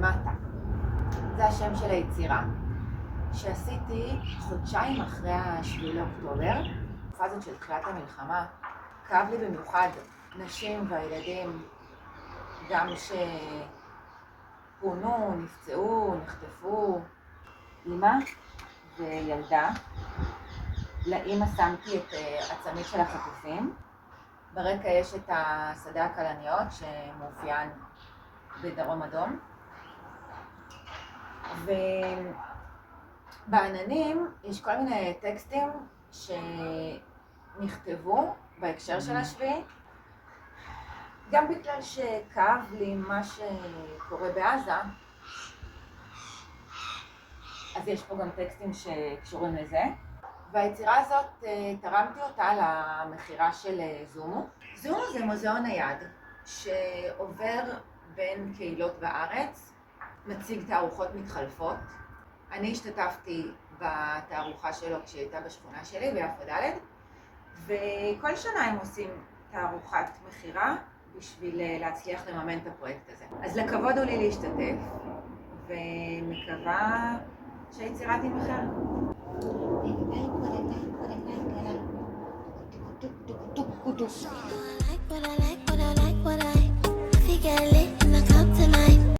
למטה. זה השם של היצירה, שעשיתי חודשיים אחרי ה7 לאוקטובר. התקופה הזאת של תחילת המלחמה, כאב לי במיוחד נשים והילדים, גם שפונו, נפצעו, נחטפו. אמא וילדה, לאמא שמתי את הצמיד של החטופים. ברקע יש את השדה הכלניות שמאופיין בדרום אדום. ובעננים יש כל מיני טקסטים שנכתבו בהקשר של השביעי, גם בגלל שכאב לי מה שקורה בעזה, אז יש פה גם טקסטים שקשורים לזה. והיצירה הזאת, תרמתי אותה למכירה של זומו. זומו זה מוזיאון נייד שעובר בין קהילות בארץ, מציג תערוכות מתחלפות. אני השתתפתי בתערוכה שלו כשהיא הייתה בשכונה שלי ביפו ד', וכל שנה הם עושים תערוכת מכירה בשביל להצליח לממן את הפרויקט הזה. אז לכבוד הוא לי להשתתף, ומקווה שהיצירה תימכר.